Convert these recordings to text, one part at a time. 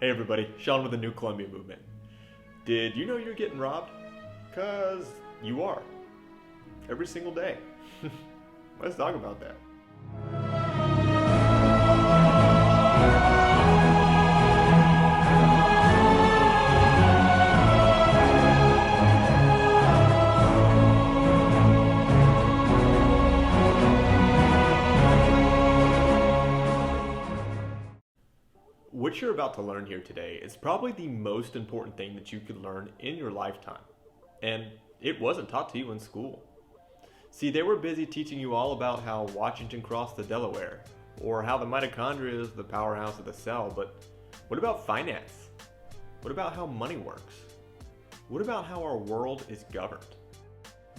Hey everybody, Sean with the New Columbia Movement. Did you know you're getting robbed? Cause you are. Every single day. Let's talk about that. What you're about to learn here today is probably the most important thing that you could learn in your lifetime. And it wasn't taught to you in school. See, they were busy teaching you all about how Washington crossed the Delaware, or how the mitochondria is the powerhouse of the cell, but what about finance? What about how money works? What about how our world is governed?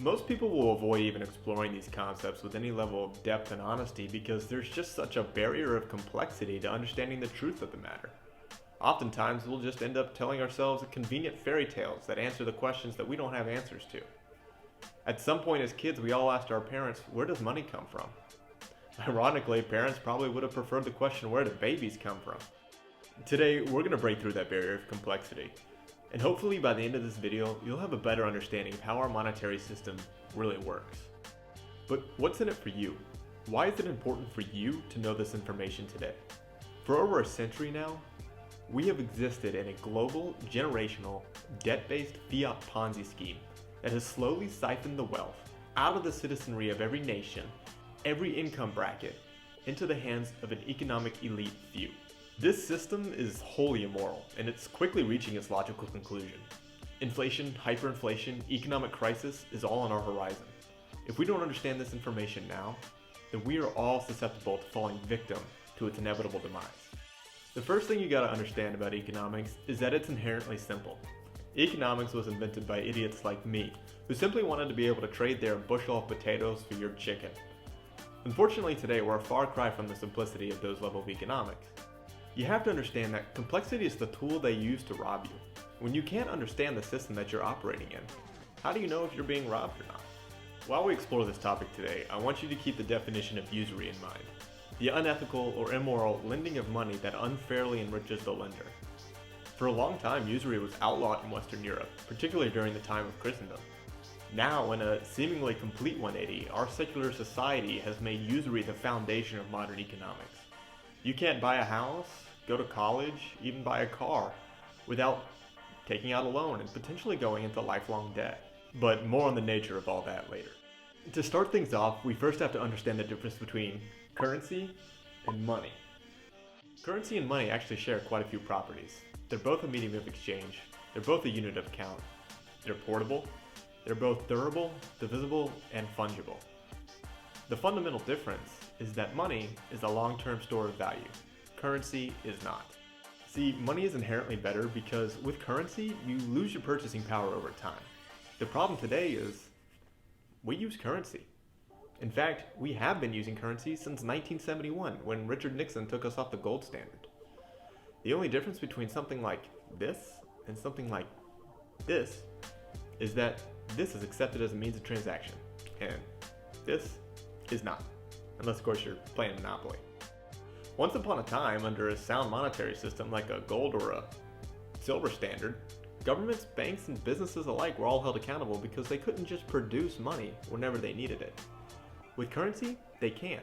Most people will avoid even exploring these concepts with any level of depth and honesty because there's just such a barrier of complexity to understanding the truth of the matter. Oftentimes, we'll just end up telling ourselves convenient fairy tales that answer the questions that we don't have answers to. At some point as kids, we all asked our parents, where does money come from? Ironically, parents probably would have preferred the question, where do babies come from? Today, we're going to break through that barrier of complexity. And hopefully by the end of this video, you'll have a better understanding of how our monetary system really works. But what's in it for you? Why is it important for you to know this information today? For over a century now, we have existed in a global, generational, debt-based fiat Ponzi scheme that has slowly siphoned the wealth out of the citizenry of every nation, every income bracket, into the hands of an economic elite few. This system is wholly immoral, and it's quickly reaching its logical conclusion. Inflation, hyperinflation, economic crisis is all on our horizon. If we don't understand this information now, then we are all susceptible to falling victim to its inevitable demise. The first thing you gotta understand about economics is that it's inherently simple. Economics was invented by idiots like me, who simply wanted to be able to trade their bushel of potatoes for your chicken. Unfortunately today, we're a far cry from the simplicity of those levels of economics. You have to understand that complexity is the tool they use to rob you. When you can't understand the system that you're operating in, how do you know if you're being robbed or not? While we explore this topic today, I want you to keep the definition of usury in mind. The unethical or immoral lending of money that unfairly enriches the lender. For a long time, usury was outlawed in Western Europe, particularly during the time of Christendom. Now, in a seemingly complete 180, our secular society has made usury the foundation of modern economics. You can't buy a house, go to college, even buy a car without taking out a loan and potentially going into lifelong debt. But more on the nature of all that later. To start things off, we first have to understand the difference between currency and money. Currency and money actually share quite a few properties. They're both a medium of exchange, they're both a unit of account, they're portable, they're both durable, divisible, and fungible. The fundamental difference is that money is a long-term store of value. Currency is not. See, money is inherently better because with currency, you lose your purchasing power over time. The problem today is we use currency. In fact, we have been using currency since 1971 when Richard Nixon took us off the gold standard. The only difference between something like this and something like this is that this is accepted as a means of transaction and this is not. Unless, of course, you're playing Monopoly. Once upon a time, under a sound monetary system like a gold or a silver standard, governments, banks, and businesses alike were all held accountable because they couldn't just produce money whenever they needed it. With currency, they can.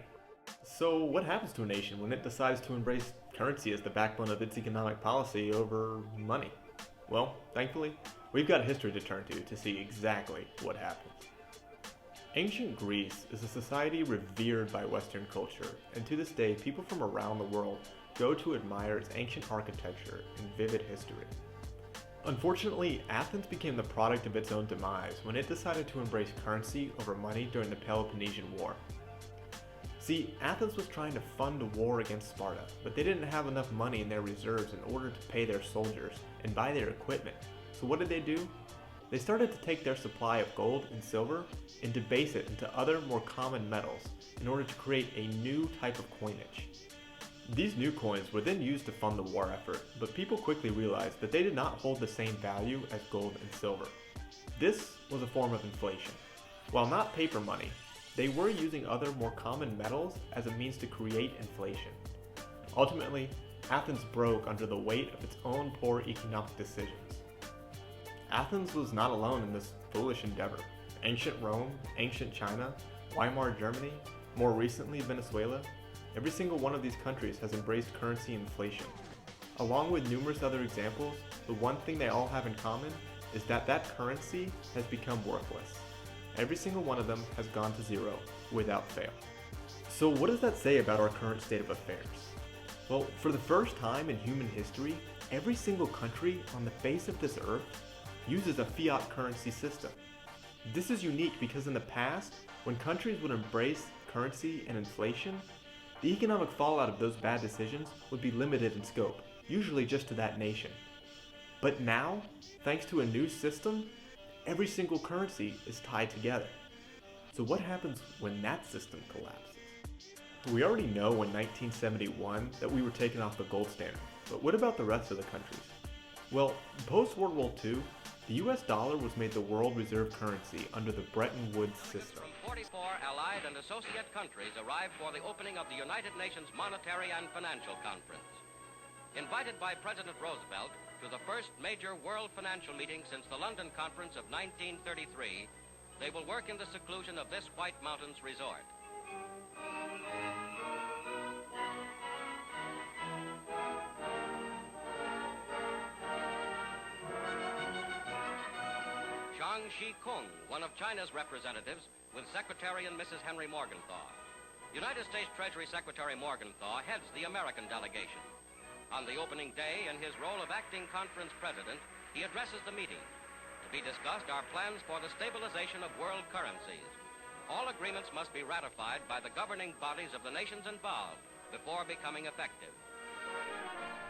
So what happens to a nation when it decides to embrace currency as the backbone of its economic policy over money? Well, thankfully, we've got history to turn to see exactly what happens. Ancient Greece is a society revered by Western culture, and to this day, people from around the world go to admire its ancient architecture and vivid history. Unfortunately, Athens became the product of its own demise when it decided to embrace currency over money during the Peloponnesian War. See, Athens was trying to fund a war against Sparta, but they didn't have enough money in their reserves in order to pay their soldiers and buy their equipment. So what did they do? They started to take their supply of gold and silver and debase it into other, more common metals in order to create a new type of coinage. These new coins were then used to fund the war effort, but people quickly realized that they did not hold the same value as gold and silver. This was a form of inflation. While not paper money, they were using other more common metals as a means to create inflation. Ultimately, Athens broke under the weight of its own poor economic decisions. Athens was not alone in this foolish endeavor. Ancient Rome, ancient China, Weimar Germany, more recently Venezuela, every single one of these countries has embraced currency inflation. Along with numerous other examples, the one thing they all have in common is that that currency has become worthless. Every single one of them has gone to zero without fail. So what does that say about our current state of affairs? Well, for the first time in human history, every single country on the face of this earth uses a fiat currency system. This is unique because in the past, when countries would embrace currency and inflation, the economic fallout of those bad decisions would be limited in scope, usually just to that nation. But now, thanks to a new system, every single currency is tied together. So what happens when that system collapses? We already know in 1971 that we were taken off the gold standard, but what about the rest of the countries? Well, post-World War II, the US dollar was made the world reserve currency under the Bretton Woods system. From 44 allied and associate countries arrived for the opening of the United Nations Monetary and Financial Conference. Invited by President Roosevelt to the first major world financial meeting since the London Conference of 1933, they will work in the seclusion of this White Mountains resort. Zhang Shi-kung, one of China's representatives, with Secretary and Mrs. Henry Morgenthau. United States Treasury Secretary Morgenthau heads the American delegation. On the opening day, in his role of acting conference president, he addresses the meeting. To be discussed are plans for the stabilization of world currencies. All agreements must be ratified by the governing bodies of the nations involved before becoming effective.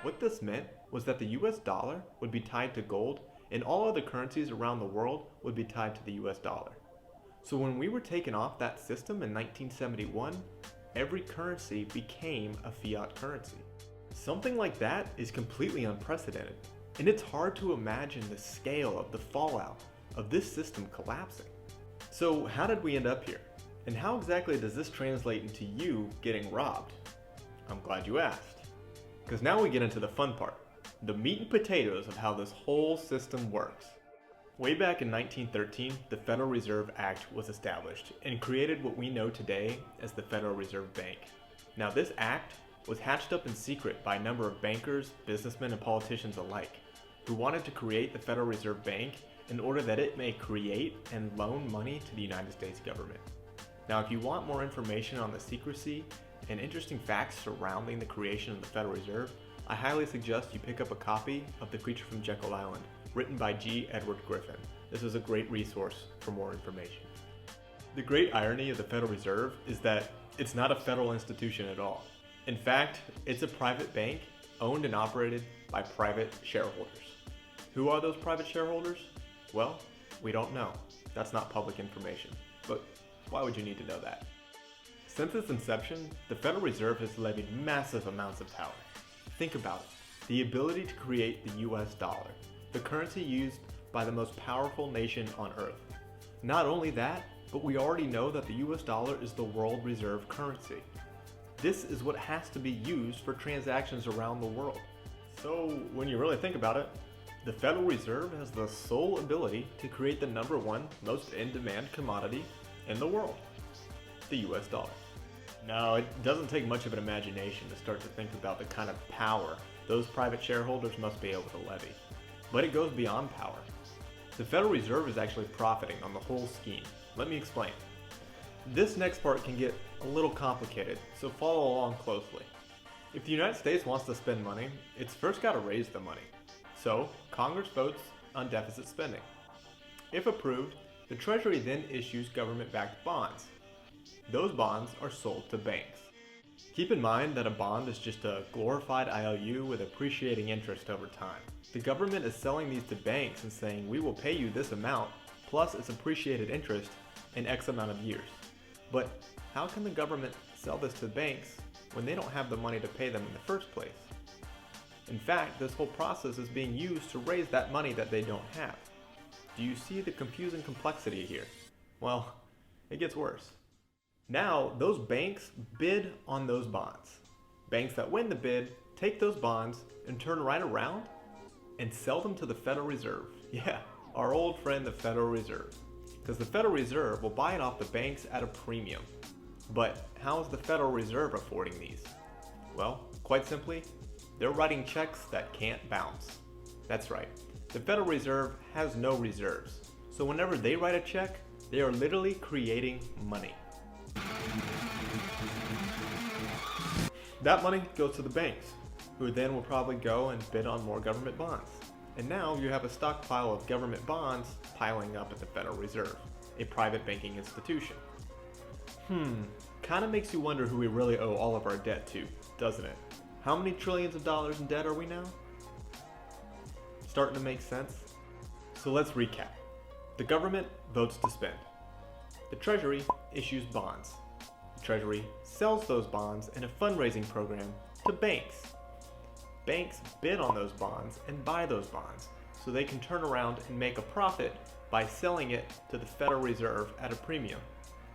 What this meant was that the US dollar would be tied to gold and all other currencies around the world would be tied to the US dollar. So when we were taken off that system in 1971, every currency became a fiat currency. Something like that is completely unprecedented, and it's hard to imagine the scale of the fallout of this system collapsing. So how did we end up here? And how exactly does this translate into you getting robbed? I'm glad you asked. Because now we get into the fun part, the meat and potatoes of how this whole system works. Way back in 1913, the Federal Reserve Act was established and created what we know today as the Federal Reserve Bank. Now this act was hatched up in secret by a number of bankers, businessmen, and politicians alike, who wanted to create the Federal Reserve Bank in order that it may create and loan money to the United States government. Now, if you want more information on the secrecy and interesting facts surrounding the creation of the Federal Reserve, I highly suggest you pick up a copy of The Creature from Jekyll Island, written by G. Edward Griffin. This is a great resource for more information. The great irony of the Federal Reserve is that it's not a federal institution at all. In fact, it's a private bank owned and operated by private shareholders. Who are those private shareholders? Well, we don't know. That's not public information. But why would you need to know that? Since its inception, the Federal Reserve has levied massive amounts of power. Think about it. The ability to create the US dollar, the currency used by the most powerful nation on earth. Not only that, but we already know that the US dollar is the world reserve currency. This is what has to be used for transactions around the world. So when you really think about it, the Federal Reserve has the sole ability to create the number one most in-demand commodity in the world, the US dollar. Now, it doesn't take much of an imagination to start to think about the kind of power those private shareholders must be able to levy. But it goes beyond power. The Federal Reserve is actually profiting on the whole scheme. Let me explain. This next part can get a little complicated, so follow along closely. If the United States wants to spend money, it's first got to raise the money. So, Congress votes on deficit spending. If approved, the Treasury then issues government-backed bonds. Those bonds are sold to banks. Keep in mind that a bond is just a glorified IOU with appreciating interest over time. The government is selling these to banks and saying, we will pay you this amount plus its appreciated interest in X amount of years. But how can the government sell this to banks when they don't have the money to pay them in the first place? In fact, this whole process is being used to raise that money that they don't have. Do you see the confusing complexity here? Well, it gets worse. Now, those banks bid on those bonds. Banks that win the bid take those bonds and turn right around and sell them to the Federal Reserve. Yeah, our old friend, the Federal Reserve. Because the Federal Reserve will buy it off the banks at a premium. But how is the Federal Reserve affording these? Well, quite simply, they're writing checks that can't bounce. That's right, the Federal Reserve has no reserves. So whenever they write a check, they are literally creating money. That money goes to the banks, who then will probably go and bid on more government bonds. And now you have a stockpile of government bonds piling up at the Federal Reserve, a private banking institution. Kinda makes you wonder who we really owe all of our debt to, doesn't it? How many trillions of dollars in debt are we now? Starting to make sense? So let's recap. The government votes to spend. The Treasury issues bonds. The Treasury sells those bonds in a fundraising program to banks. Banks bid on those bonds and buy those bonds so they can turn around and make a profit by selling it to the Federal Reserve at a premium.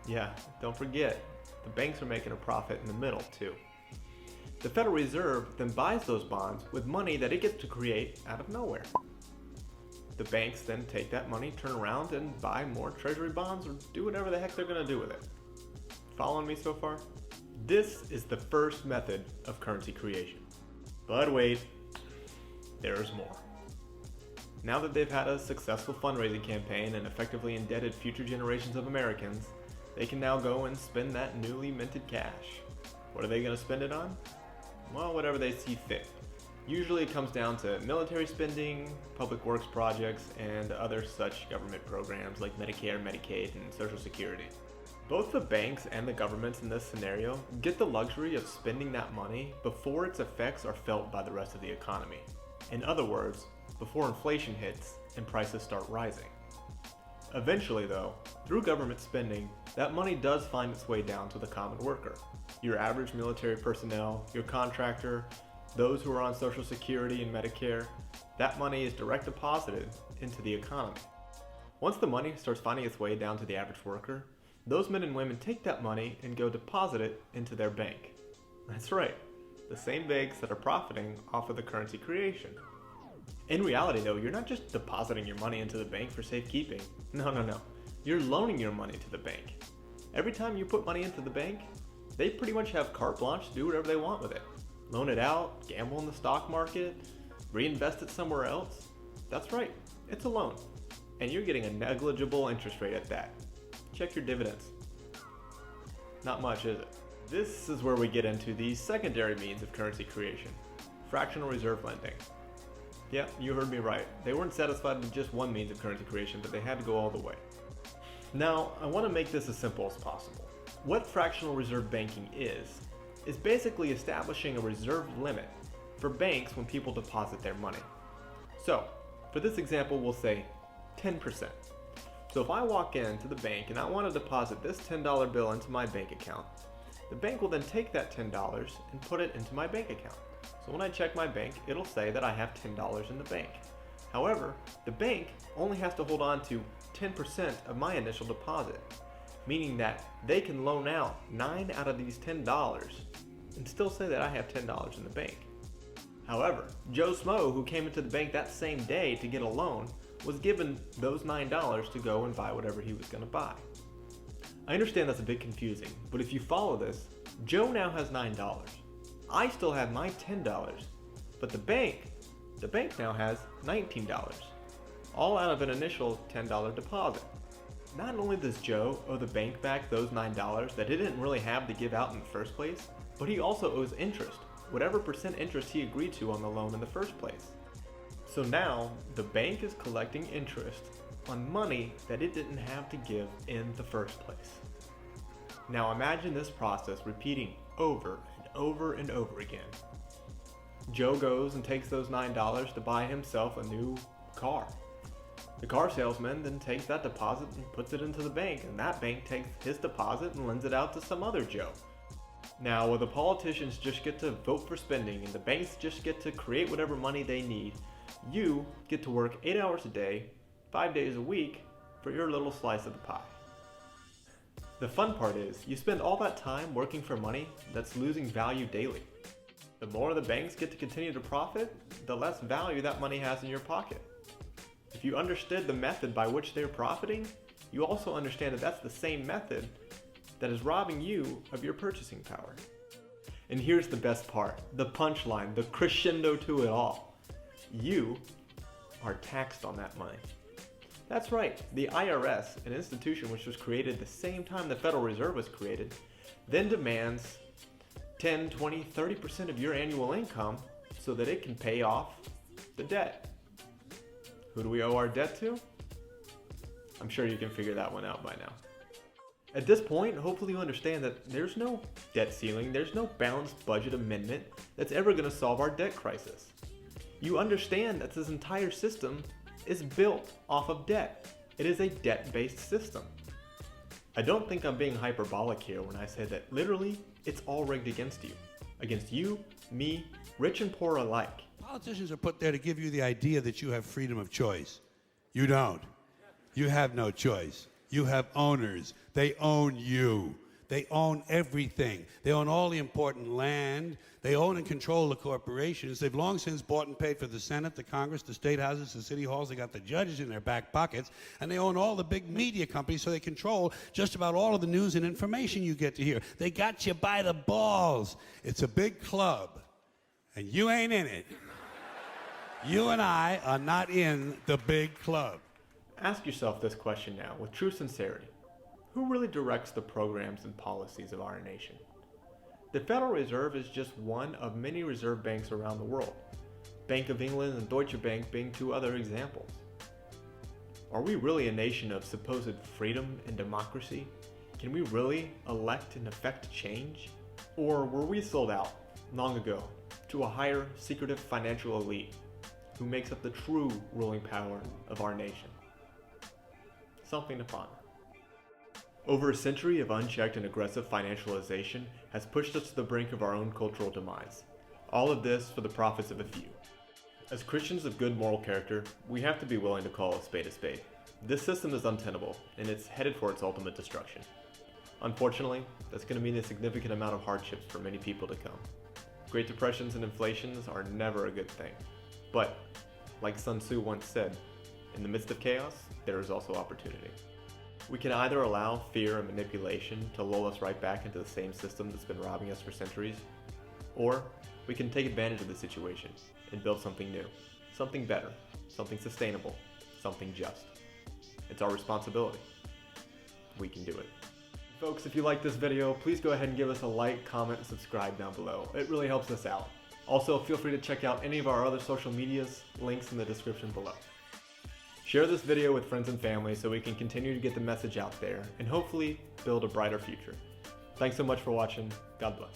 Yeah, don't forget, the banks are making a profit in the middle too. The Federal Reserve then buys those bonds with money that it gets to create out of nowhere. The banks then take that money, turn around and buy more treasury bonds or do whatever the heck they're gonna do with it. Following me so far? This is the first method of currency creation. But wait, there's more. Now that they've had a successful fundraising campaign and effectively indebted future generations of Americans, they can now go and spend that newly minted cash. What are they going to spend it on? Well, whatever they see fit. Usually it comes down to military spending, public works projects, and other such government programs like Medicare, Medicaid, and Social Security. Both the banks and the governments in this scenario get the luxury of spending that money before its effects are felt by the rest of the economy. In other words, before inflation hits and prices start rising. Eventually though, through government spending, that money does find its way down to the common worker. Your average military personnel, your contractor, those who are on Social Security and Medicare, that money is direct deposited into the economy. Once the money starts finding its way down to the average worker, those men and women take that money and go deposit it into their bank. That's right, the same banks that are profiting off of the currency creation. In reality though, you're not just depositing your money into the bank for safekeeping. No. You're loaning your money to the bank. Every time you put money into the bank, they pretty much have carte blanche to do whatever they want with it. Loan it out, gamble in the stock market, reinvest it somewhere else. That's right, it's a loan. And you're getting a negligible interest rate at that. Check your dividends. Not much, is it? This is where we get into the secondary means of currency creation, fractional reserve lending. Yeah, you heard me right. They weren't satisfied with just one means of currency creation, but they had to go all the way. Now, I want to make this as simple as possible. What fractional reserve banking is basically establishing a reserve limit for banks when people deposit their money. So, for this example, we'll say 10%. So if I walk into the bank and I want to deposit this $10 bill into my bank account, the bank will then take that $10 and put it into my bank account. So when I check my bank, it'll say that I have $10 in the bank. However, the bank only has to hold on to 10% of my initial deposit, meaning that they can loan out 9 out of these $10 and still say that I have $10 in the bank. However, Joe Smo, who came into the bank that same day to get a loan, was given those $9 to go and buy whatever he was going to buy. I understand that's a bit confusing, but if you follow this, Joe now has $9. I still have my $10, but the bank now has $19, all out of an initial $10 deposit. Not only does Joe owe the bank back those $9 that he didn't really have to give out in the first place, but he also owes interest, whatever percent interest he agreed to on the loan in the first place. So now, the bank is collecting interest on money that it didn't have to give in the first place. Now imagine this process repeating over and over and over again. Joe goes and takes those $9 to buy himself a new car. The car salesman then takes that deposit and puts it into the bank, and that bank takes his deposit and lends it out to some other Joe. Now, while the politicians just get to vote for spending and the banks just get to create whatever money they need, you get to work 8 hours a day, 5 days a week, for your little slice of the pie. The fun part is, you spend all that time working for money that's losing value daily. The more the banks get to continue to profit, the less value that money has in your pocket. If you understood the method by which they're profiting, you also understand that that's the same method that is robbing you of your purchasing power. And here's the best part, the punchline, the crescendo to it all. You are taxed on that money. That's right, the IRS, an institution which was created the same time the Federal Reserve was created, then demands 10, 20, 30% of your annual income so that it can pay off the debt. Who do we owe our debt to? I'm sure you can figure that one out by now. At this point, hopefully you understand that there's no debt ceiling, there's no balanced budget amendment that's ever going to solve our debt crisis. You understand that this entire system is built off of debt. It is a debt-based system. I don't think I'm being hyperbolic here when I say that literally it's all rigged against you. Against you, me, rich and poor alike. Politicians are put there to give you the idea that you have freedom of choice. You don't. You have no choice. You have owners. They own you. They own everything. They own all the important land. They own and control the corporations. They've long since bought and paid for the Senate, the Congress, the state houses, the city halls. They got the judges in their back pockets. And they own all the big media companies, so they control just about all of the news and information you get to hear. They got you by the balls. It's a big club, and you ain't in it. You and I are not in the big club. Ask yourself this question now with true sincerity. Who really directs the programs and policies of our nation? The Federal Reserve is just one of many reserve banks around the world. Bank of England and Deutsche Bank being two other examples. Are we really a nation of supposed freedom and democracy? Can we really elect and effect change? Or were we sold out long ago to a higher secretive financial elite who makes up the true ruling power of our nation? Something to ponder. Over a century of unchecked and aggressive financialization has pushed us to the brink of our own cultural demise. All of this for the profits of a few. As Christians of good moral character, we have to be willing to call a spade a spade. This system is untenable, and it's headed for its ultimate destruction. Unfortunately, that's going to mean a significant amount of hardships for many people to come. Great depressions and inflations are never a good thing. But, like Sun Tzu once said, in the midst of chaos, there is also opportunity. We can either allow fear and manipulation to lull us right back into the same system that's been robbing us for centuries, or we can take advantage of the situation and build something new, something better, something sustainable, something just. It's our responsibility. We can do it. Folks, if you like this video, please go ahead and give us a like, comment, and subscribe down below. It really helps us out. Also, feel free to check out any of our other social medias, links in the description below. Share this video with friends and family so we can continue to get the message out there and hopefully build a brighter future. Thanks so much for watching. God bless.